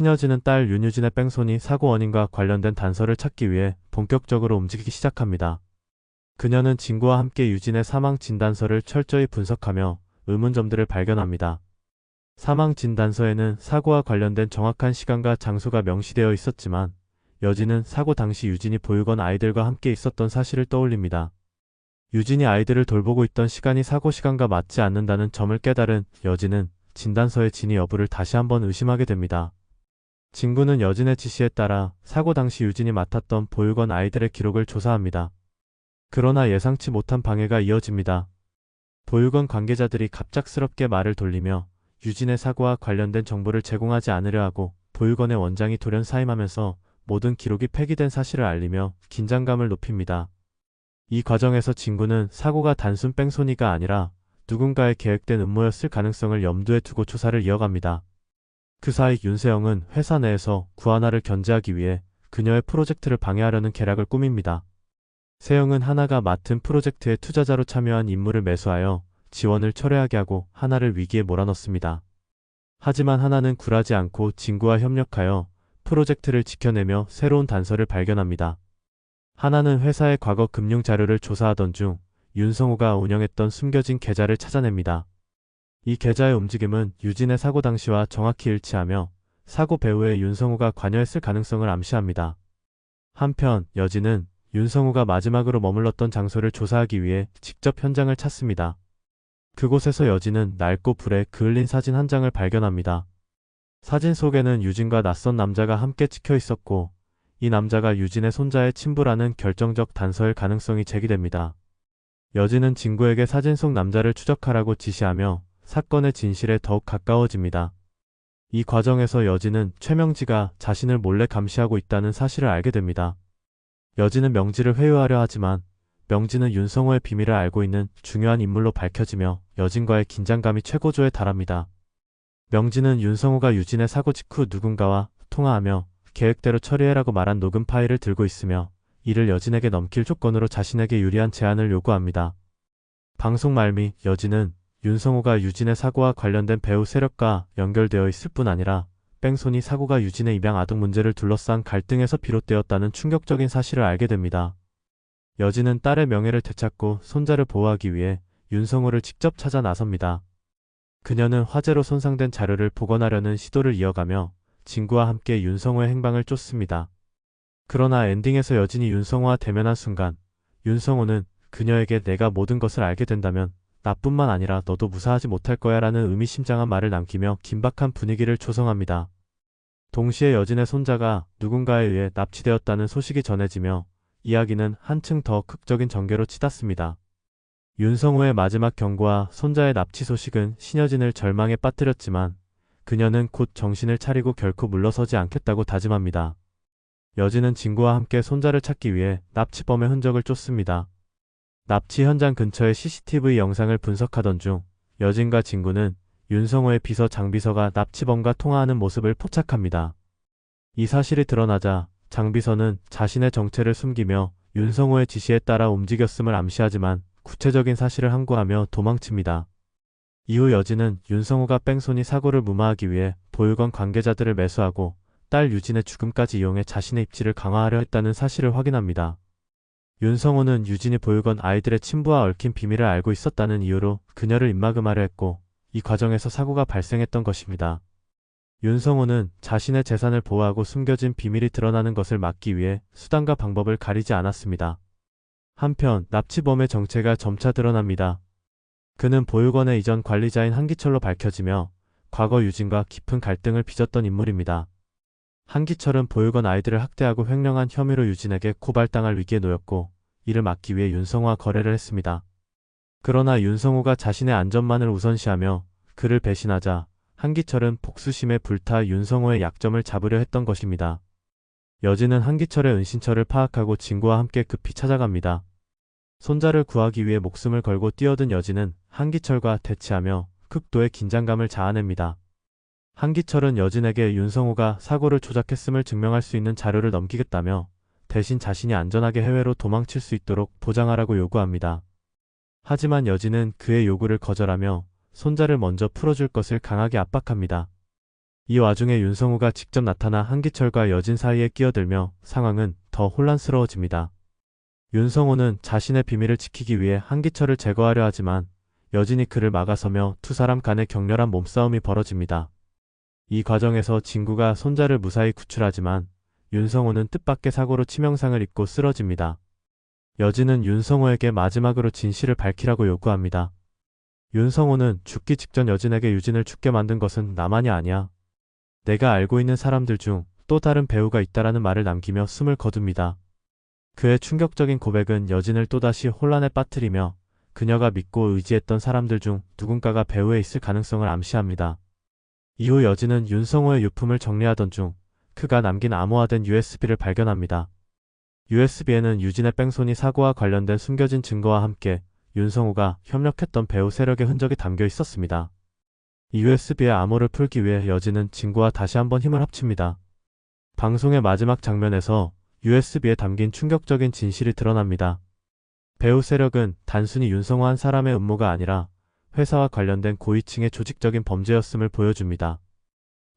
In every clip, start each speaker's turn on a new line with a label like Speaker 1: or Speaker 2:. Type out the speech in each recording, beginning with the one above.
Speaker 1: 신여진은 딸 윤유진의 뺑소니 사고 원인과 관련된 단서를 찾기 위해 본격적으로 움직이기 시작합니다. 그녀는 진구와 함께 유진의 사망 진단서를 철저히 분석하며 의문점들을 발견합니다. 사망 진단서에는 사고와 관련된 정확한 시간과 장소가 명시되어 있었지만 여진은 사고 당시 유진이 보육원 아이들과 함께 있었던 사실을 떠올립니다. 유진이 아이들을 돌보고 있던 시간이 사고 시간과 맞지 않는다는 점을 깨달은 여진은 진단서의 진위 여부를 다시 한번 의심하게 됩니다. 진구는 여진의 지시에 따라 사고 당시 유진이 맡았던 보육원 아이들의 기록을 조사합니다. 그러나 예상치 못한 방해가 이어집니다. 보육원 관계자들이 갑작스럽게 말을 돌리며 유진의 사고와 관련된 정보를 제공하지 않으려 하고 보육원의 원장이 돌연 사임하면서 모든 기록이 폐기된 사실을 알리며 긴장감을 높입니다. 이 과정에서 진구는 사고가 단순 뺑소니가 아니라 누군가의 계획된 음모였을 가능성을 염두에 두고 조사를 이어갑니다. 그 사이 윤세영은 회사 내에서 구하나를 견제하기 위해 그녀의 프로젝트를 방해하려는 계략을 꾸밉니다. 세영은 하나가 맡은 프로젝트의 투자자로 참여한 인물을 매수하여 지원을 철회하게 하고 하나를 위기에 몰아넣습니다. 하지만 하나는 굴하지 않고 진구와 협력하여 프로젝트를 지켜내며 새로운 단서를 발견합니다. 하나는 회사의 과거 금융 자료를 조사하던 중 윤성호가 운영했던 숨겨진 계좌를 찾아냅니다. 이 계좌의 움직임은 유진의 사고 당시와 정확히 일치하며 사고 배후에 윤성호가 관여했을 가능성을 암시합니다. 한편 여진은 윤성호가 마지막으로 머물렀던 장소를 조사하기 위해 직접 현장을 찾습니다. 그곳에서 여진은 낡고 불에 그을린 사진 한 장을 발견합니다. 사진 속에는 유진과 낯선 남자가 함께 찍혀 있었고 이 남자가 유진의 손자의 친부라는 결정적 단서일 가능성이 제기됩니다. 여진은 진구에게 사진 속 남자를 추적하라고 지시하며 사건의 진실에 더욱 가까워집니다. 이 과정에서 여진은 최명지가 자신을 몰래 감시하고 있다는 사실을 알게 됩니다. 여진은 명지를 회유하려 하지만 명지는 윤성호의 비밀을 알고 있는 중요한 인물로 밝혀지며 여진과의 긴장감이 최고조에 달합니다. 명지는 윤성호가 유진의 사고 직후 누군가와 통화하며 계획대로 처리해라고 말한 녹음 파일을 들고 있으며 이를 여진에게 넘길 조건으로 자신에게 유리한 제안을 요구합니다. 방송 말미 여진은 윤성호가 유진의 사고와 관련된 배후 세력과 연결되어 있을 뿐 아니라 뺑소니 사고가 유진의 입양 아동 문제를 둘러싼 갈등에서 비롯되었다는 충격적인 사실을 알게 됩니다. 여진은 딸의 명예를 되찾고 손자를 보호하기 위해 윤성호를 직접 찾아 나섭니다. 그녀는 화재로 손상된 자료를 복원하려는 시도를 이어가며 진구와 함께 윤성호의 행방을 쫓습니다. 그러나 엔딩에서 여진이 윤성호와 대면한 순간 윤성호는 그녀에게 내가 모든 것을 알게 된다면 나뿐만 아니라 너도 무사하지 못할 거야 라는 의미심장한 말을 남기며 긴박한 분위기를 조성합니다. 동시에 여진의 손자가 누군가에 의해 납치되었다는 소식이 전해지며 이야기는 한층 더 극적인 전개로 치닫습니다. 윤성호의 마지막 경고와 손자의 납치 소식은 신여진을 절망에 빠뜨렸지만 그녀는 곧 정신을 차리고 결코 물러서지 않겠다고 다짐합니다. 여진은 진구와 함께 손자를 찾기 위해 납치범의 흔적을 쫓습니다. 납치 현장 근처의 CCTV 영상을 분석하던 중 여진과 진구는 윤성호의 비서 장비서가 납치범과 통화하는 모습을 포착합니다. 이 사실이 드러나자 장비서는 자신의 정체를 숨기며 윤성호의 지시에 따라 움직였음을 암시하지만 구체적인 사실을 항고하며 도망칩니다. 이후 여진은 윤성호가 뺑소니 사고를 무마하기 위해 보육원 관계자들을 매수하고 딸 유진의 죽음까지 이용해 자신의 입지를 강화하려 했다는 사실을 확인합니다. 윤성호는 유진이 보육원 아이들의 친부와 얽힌 비밀을 알고 있었다는 이유로 그녀를 입막음하려 했고 이 과정에서 사고가 발생했던 것입니다. 윤성호는 자신의 재산을 보호하고 숨겨진 비밀이 드러나는 것을 막기 위해 수단과 방법을 가리지 않았습니다. 한편 납치범의 정체가 점차 드러납니다. 그는 보육원의 이전 관리자인 한기철로 밝혀지며 과거 유진과 깊은 갈등을 빚었던 인물입니다. 한기철은 보육원 아이들을 학대하고 횡령한 혐의로 유진에게 고발당할 위기에 놓였고 이를 막기 위해 윤성호와 거래를 했습니다. 그러나 윤성호가 자신의 안전만을 우선시하며 그를 배신하자 한기철은 복수심에 불타 윤성호의 약점을 잡으려 했던 것입니다. 여진은 한기철의 은신처를 파악하고 진구와 함께 급히 찾아갑니다. 손자를 구하기 위해 목숨을 걸고 뛰어든 여진은 한기철과 대치하며 극도의 긴장감을 자아냅니다. 한기철은 여진에게 윤성호가 사고를 조작했음을 증명할 수 있는 자료를 넘기겠다며 대신 자신이 안전하게 해외로 도망칠 수 있도록 보장하라고 요구합니다. 하지만 여진은 그의 요구를 거절하며 손자를 먼저 풀어줄 것을 강하게 압박합니다. 이 와중에 윤성우가 직접 나타나 한기철과 여진 사이에 끼어들며 상황은 더 혼란스러워집니다. 윤성우는 자신의 비밀을 지키기 위해 한기철을 제거하려 하지만 여진이 그를 막아서며 두 사람 간의 격렬한 몸싸움이 벌어집니다. 이 과정에서 진구가 손자를 무사히 구출하지만 윤성우는 뜻밖의 사고로 치명상을 입고 쓰러집니다. 여진은 윤성우에게 마지막으로 진실을 밝히라고 요구합니다. 윤성우는 죽기 직전 여진에게 유진을 죽게 만든 것은 나만이 아니야. 내가 알고 있는 사람들 중 또 다른 배우가 있다라는 말을 남기며 숨을 거둡니다. 그의 충격적인 고백은 여진을 또다시 혼란에 빠뜨리며 그녀가 믿고 의지했던 사람들 중 누군가가 배후에 있을 가능성을 암시합니다. 이후 여진은 윤성우의 유품을 정리하던 중 그가 남긴 암호화된 USB를 발견합니다. USB에는 유진의 뺑소니 사고와 관련된 숨겨진 증거와 함께 윤성우가 협력했던 배후 세력의 흔적이 담겨 있었습니다. 이 USB의 암호를 풀기 위해 여진은 진구와 다시 한번 힘을 합칩니다. 방송의 마지막 장면에서 USB에 담긴 충격적인 진실이 드러납니다. 배후 세력은 단순히 윤성우 한 사람의 음모가 아니라 회사와 관련된 고위층의 조직적인 범죄였음을 보여줍니다.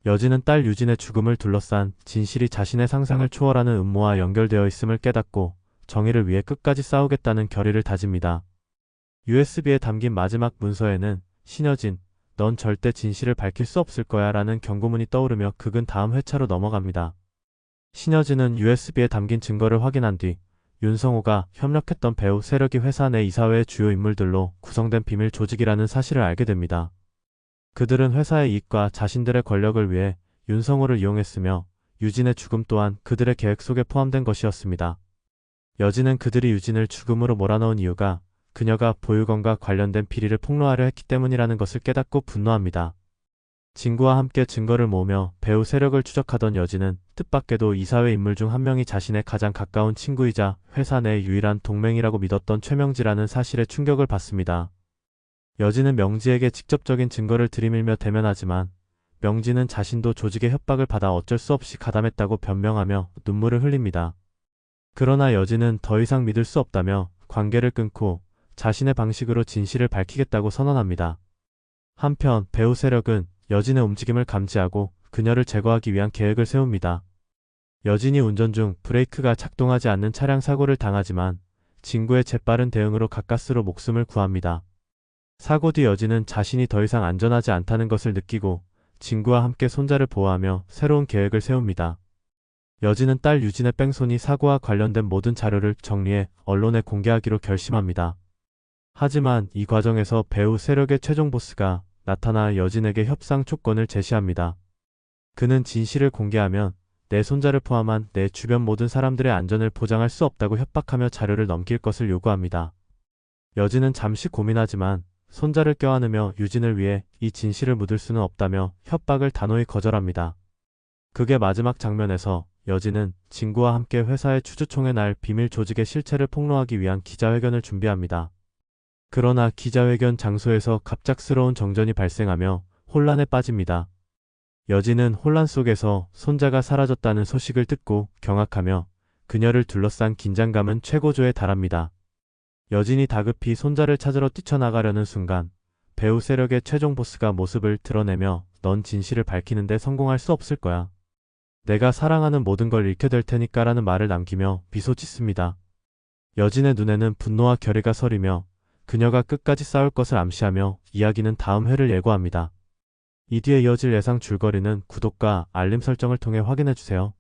Speaker 1: 여진은 딸 유진의 죽음을 둘러싼 진실이 자신의 상상을 초월하는 음모와 연결되어 있음을 깨닫고 정의를 위해 끝까지 싸우겠다는 결의를 다집니다. USB에 담긴 마지막 문서에는 신여진, 넌 절대 진실을 밝힐 수 없을 거야 라는 경고문이 떠오르며 극은 다음 회차로 넘어갑니다. 신여진은 USB에 담긴 증거를 확인한 뒤 윤성우가 협력했던 배후 세력이 회사 내 이사회의 주요 인물들로 구성된 비밀 조직이라는 사실을 알게 됩니다. 그들은 회사의 이익과 자신들의 권력을 위해 윤성우를 이용했으며 유진의 죽음 또한 그들의 계획 속에 포함된 것이었습니다. 여진은 그들이 유진을 죽음으로 몰아넣은 이유가 그녀가 보육원과 관련된 비리를 폭로하려 했기 때문이라는 것을 깨닫고 분노합니다. 진구와 함께 증거를 모으며 배후 세력을 추적하던 여진은 뜻밖에도 이사회 인물 중 한 명이 자신의 가장 가까운 친구이자 회사 내 유일한 동맹이라고 믿었던 최명지라는 사실에 충격을 받습니다. 여진은 명지에게 직접적인 증거를 들이밀며 대면하지만 명지는 자신도 조직의 협박을 받아 어쩔 수 없이 가담했다고 변명하며 눈물을 흘립니다. 그러나 여진은 더 이상 믿을 수 없다며 관계를 끊고 자신의 방식으로 진실을 밝히겠다고 선언합니다. 한편 배후 세력은 여진의 움직임을 감지하고 그녀를 제거하기 위한 계획을 세웁니다. 여진이 운전 중 브레이크가 작동하지 않는 차량 사고를 당하지만 진구의 재빠른 대응으로 가까스로 목숨을 구합니다. 사고 뒤 여진은 자신이 더 이상 안전하지 않다는 것을 느끼고 진구와 함께 손자를 보호하며 새로운 계획을 세웁니다. 여진은 딸 유진의 뺑소니 사고와 관련된 모든 자료를 정리해 언론에 공개하기로 결심합니다. 하지만 이 과정에서 배후 세력의 최종 보스가 나타나 여진에게 협상 조건을 제시합니다. 그는 진실을 공개하면 내 손자를 포함한 내 주변 모든 사람들의 안전을 보장할 수 없다고 협박하며 자료를 넘길 것을 요구합니다. 여진은 잠시 고민하지만 손자를 껴안으며 유진을 위해 이 진실을 묻을 수는 없다며 협박을 단호히 거절합니다. 극의 마지막 장면에서 여진은 진구와 함께 회사의 추주총회 날 비밀 조직의 실체를 폭로하기 위한 기자회견을 준비합니다. 그러나 기자회견 장소에서 갑작스러운 정전이 발생하며 혼란에 빠집니다. 여진은 혼란 속에서 손자가 사라졌다는 소식을 듣고 경악하며 그녀를 둘러싼 긴장감은 최고조에 달합니다. 여진이 다급히 손자를 찾으러 뛰쳐나가려는 순간 배후 세력의 최종 보스가 모습을 드러내며 넌 진실을 밝히는데 성공할 수 없을 거야. 내가 사랑하는 모든 걸 잃게 될 테니까 라는 말을 남기며 미소 짓습니다. 여진의 눈에는 분노와 결의가 서리며 그녀가 끝까지 싸울 것을 암시하며 이야기는 다음 회를 예고합니다. 이 뒤에 이어질 예상 줄거리는 구독과 알림 설정을 통해 확인해주세요.